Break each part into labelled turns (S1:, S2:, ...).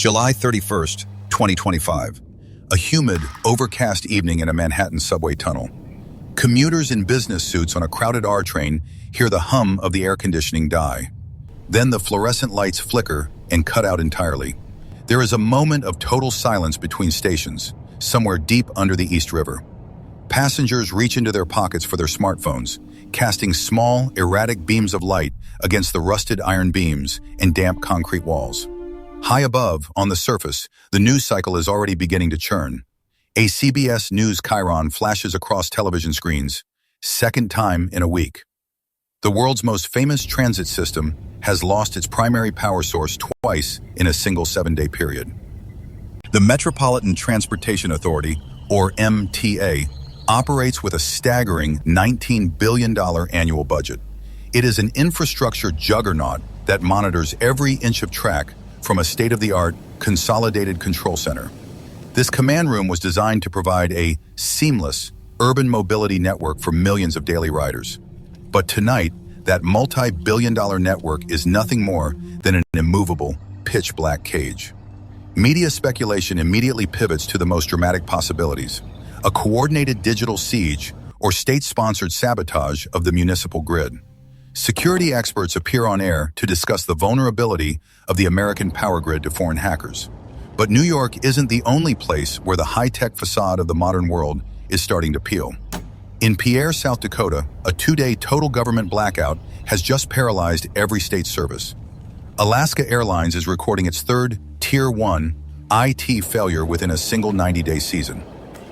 S1: July 31st, 2025. A humid, overcast evening in a Manhattan subway tunnel. Commuters in business suits on a crowded R train hear the hum of the air conditioning die. Then the fluorescent lights flicker and cut out entirely. There is a moment of total silence between stations, somewhere deep under the East River. Passengers reach into their pockets for their smartphones, casting small, erratic beams of light against the rusted iron beams and damp concrete walls. High above, on the surface, the news cycle is already beginning to churn. A CBS News chyron flashes across television screens, second time in a week. The world's most famous transit system has lost its primary power source twice in a single 7-day period. The Metropolitan Transportation Authority, or MTA, operates with a staggering $19 billion annual budget. It is an infrastructure juggernaut that monitors every inch of track from a state-of-the-art consolidated control center. This command room was designed to provide a seamless urban mobility network for millions of daily riders. But tonight, that multi-billion-dollar network is nothing more than an immovable, pitch-black cage. Media speculation immediately pivots to the most dramatic possibilities: a coordinated digital siege or state-sponsored sabotage of the municipal grid. Security experts appear on air to discuss the vulnerability of the American power grid to foreign hackers. But New York isn't the only place where the high-tech facade of the modern world is starting to peel. In Pierre, South Dakota, a 2-day total government blackout has just paralyzed every state service. Alaska Airlines is recording its third Tier 1 IT failure within a single 90-day season.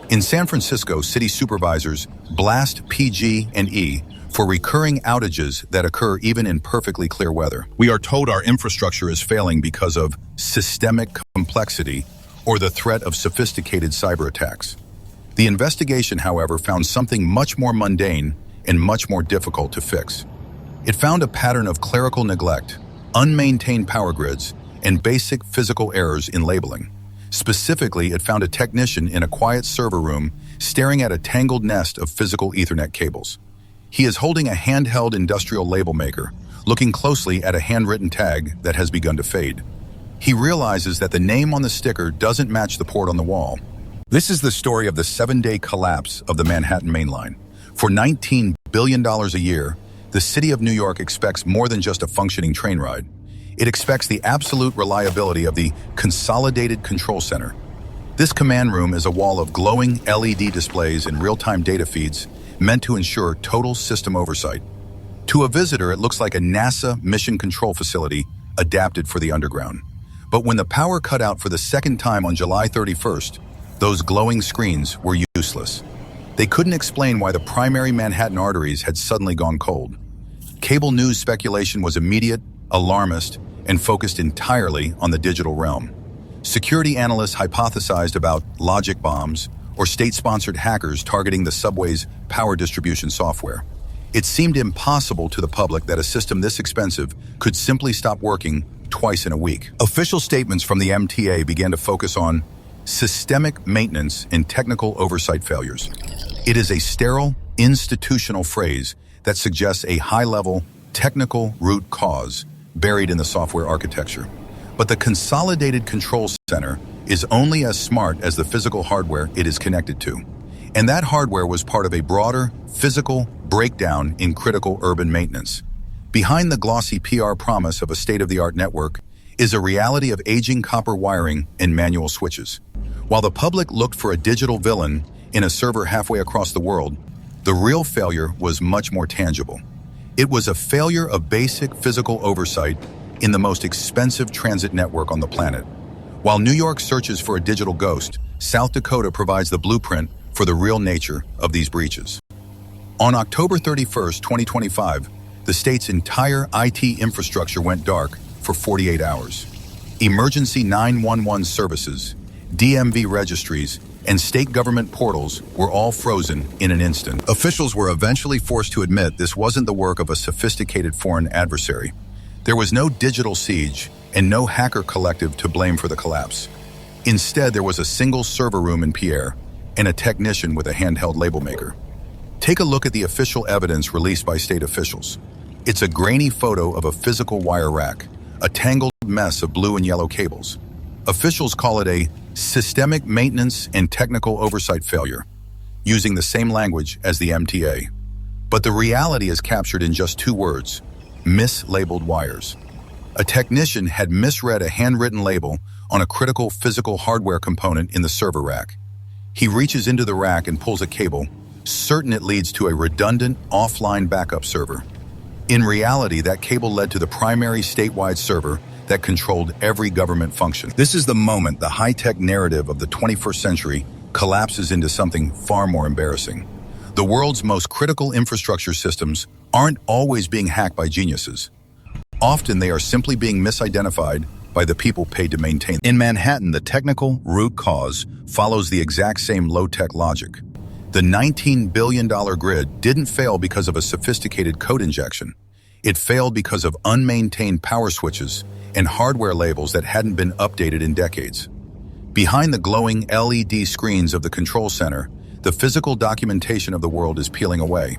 S1: In San Francisco, city supervisors blast PG&E for recurring outages that occur even in perfectly clear weather. We are told our infrastructure is failing because of systemic complexity or the threat of sophisticated cyber attacks. The investigation, however, found something much more mundane and much more difficult to fix. It found a pattern of clerical neglect, unmaintained power grids, and basic physical errors in labeling. Specifically, it found a technician in a quiet server room staring at a tangled nest of physical Ethernet cables. He is holding a handheld industrial label maker, looking closely at a handwritten tag that has begun to fade. He realizes that the name on the sticker doesn't match the port on the wall. This is the story of the 7-day collapse of the Manhattan Main Line. For $19 billion a year, the city of New York expects more than just a functioning train ride. It expects the absolute reliability of the Consolidated Control Center. This command room is a wall of glowing LED displays and real-time data feeds meant to ensure total system oversight. To a visitor, it looks like a NASA mission control facility adapted for the underground. But when the power cut out for the second time on July 31st, those glowing screens were useless. They couldn't explain why the primary Manhattan arteries had suddenly gone cold. Cable news speculation was immediate, alarmist, and focused entirely on the digital realm. Security analysts hypothesized about logic bombs or state-sponsored hackers targeting the subway's power distribution software. It seemed impossible to the public that a system this expensive could simply stop working twice in a week. Official statements from the MTA began to focus on systemic maintenance and technical oversight failures. It is a sterile, institutional phrase that suggests a high-level, technical root cause buried in the software architecture. But the Consolidated Control Center is only as smart as the physical hardware it is connected to. And that hardware was part of a broader, physical breakdown in critical urban maintenance. Behind the glossy PR promise of a state-of-the-art network is a reality of aging copper wiring and manual switches. While the public looked for a digital villain in a server halfway across the world, the real failure was much more tangible. It was a failure of basic physical oversight in the most expensive transit network on the planet. While New York searches for a digital ghost, South Dakota provides the blueprint for the real nature of these breaches. On October 31st, 2025, the state's entire IT infrastructure went dark for 48 hours. Emergency 911 services, DMV registries, and state government portals were all frozen in an instant. Officials were eventually forced to admit this wasn't the work of a sophisticated foreign adversary. There was no digital siege and no hacker collective to blame for the collapse. Instead, there was a single server room in Pierre and a technician with a handheld label maker. Take a look at the official evidence released by state officials. It's a grainy photo of a physical wire rack, a tangled mess of blue and yellow cables. Officials call it a systemic maintenance and technical oversight failure, using the same language as the MTA. But the reality is captured in just 2 words: mislabeled wires. A technician had misread a handwritten label on a critical physical hardware component in the server rack. He reaches into the rack and pulls a cable, certain it leads to a redundant, offline backup server. In reality, that cable led to the primary statewide server that controlled every government function. This is the moment the high-tech narrative of the 21st century collapses into something far more embarrassing. The world's most critical infrastructure systems aren't always being hacked by geniuses. Often they are simply being misidentified by the people paid to maintain them. In Manhattan, the technical root cause follows the exact same low-tech logic. The $19 billion grid didn't fail because of a sophisticated code injection. It failed because of unmaintained power switches and hardware labels that hadn't been updated in decades. Behind the glowing LED screens of the control center, the physical documentation of the world is peeling away.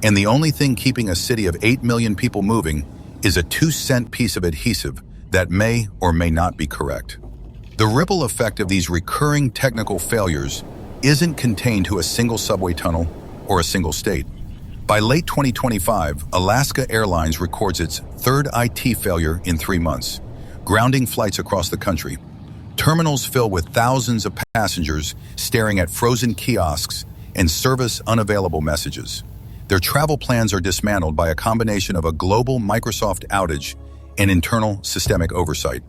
S1: And the only thing keeping a city of 8 million people moving is a 2-cent piece of adhesive that may or may not be correct. The ripple effect of these recurring technical failures isn't contained to a single subway tunnel or a single state. By late 2025, Alaska Airlines records its 3rd IT failure in 3 months, grounding flights across the country. Terminals fill with thousands of passengers staring at frozen kiosks and service unavailable messages. Their travel plans are dismantled by a combination of a global Microsoft outage and internal systemic oversight.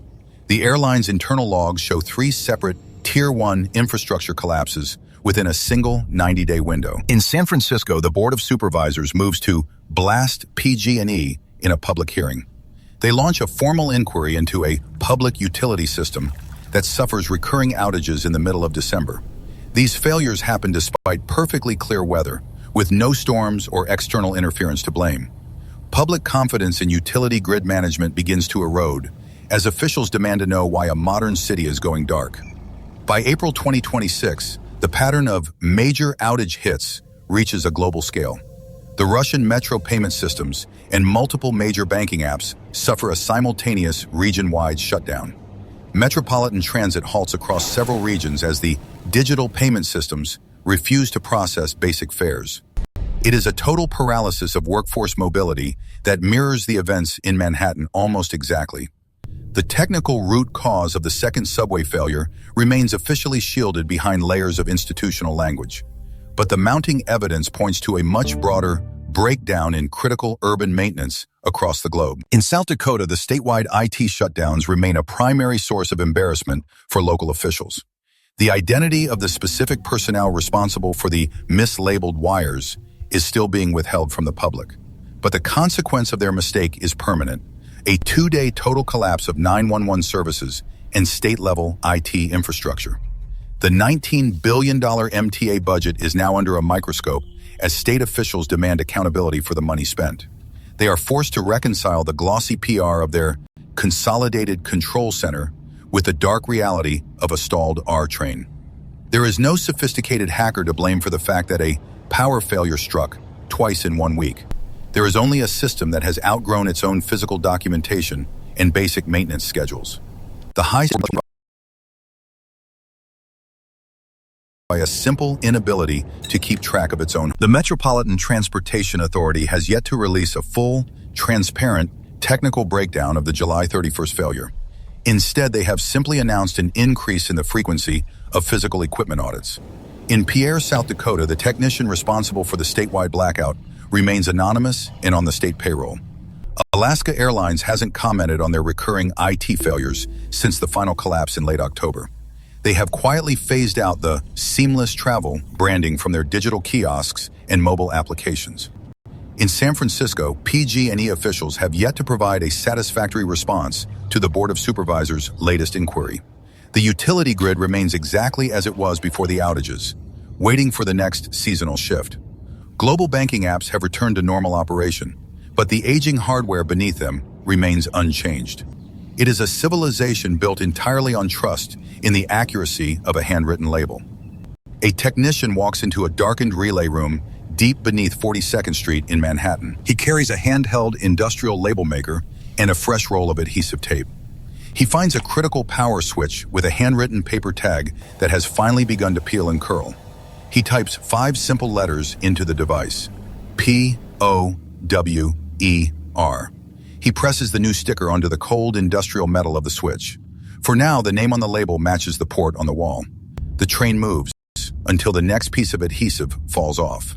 S1: The airline's internal logs show 3 separate Tier 1 infrastructure collapses within a single 90-day window. In San Francisco, the Board of Supervisors moves to blast PG&E in a public hearing. They launch a formal inquiry into a public utility system that suffers recurring outages in the middle of December. These failures happen despite perfectly clear weather, with no storms or external interference to blame. Public confidence in utility grid management begins to erode as officials demand to know why a modern city is going dark. By April 2026, the pattern of major outage hits reaches a global scale. The Russian metro payment systems and multiple major banking apps suffer a simultaneous region-wide shutdown. Metropolitan transit halts across several regions as the digital payment systems refuse to process basic fares. It is a total paralysis of workforce mobility that mirrors the events in Manhattan almost exactly. The technical root cause of the second subway failure remains officially shielded behind layers of institutional language. But the mounting evidence points to a much broader breakdown in critical urban maintenance across the globe. In South Dakota, the statewide IT shutdowns remain a primary source of embarrassment for local officials. The identity of the specific personnel responsible for the mislabeled wires is still being withheld from the public. But the consequence of their mistake is permanent: a 2-day total collapse of 911 services and state-level IT infrastructure. The $19 billion MTA budget is now under a microscope as state officials demand accountability for the money spent. They are forced to reconcile the glossy PR of their consolidated control center with the dark reality of a stalled R train. There is no sophisticated hacker to blame for the fact that a power failure struck twice in 1 week. There is only a system that has outgrown its own physical documentation and basic maintenance schedules. The high by a simple inability to keep track of its own. The Metropolitan Transportation Authority has yet to release a full, transparent, technical breakdown of the July 31st failure. Instead, they have simply announced an increase in the frequency of physical equipment audits. In Pierre, South Dakota, the technician responsible for the statewide blackout remains anonymous and on the state payroll. Alaska Airlines hasn't commented on their recurring IT failures since the final collapse in late October. They have quietly phased out the seamless travel branding from their digital kiosks and mobile applications. In San Francisco, PG&E officials have yet to provide a satisfactory response to the Board of Supervisors' latest inquiry. The utility grid remains exactly as it was before the outages, waiting for the next seasonal shift. Global banking apps have returned to normal operation, but the aging hardware beneath them remains unchanged. It is a civilization built entirely on trust in the accuracy of a handwritten label. A technician walks into a darkened relay room deep beneath 42nd Street in Manhattan. He carries a handheld industrial label maker and a fresh roll of adhesive tape. He finds a critical power switch with a handwritten paper tag that has finally begun to peel and curl. He types 5 simple letters into the device. P-O-W-E-R. He presses the new sticker onto the cold industrial metal of the switch. For now, the name on the label matches the port on the wall. The train moves until the next piece of adhesive falls off.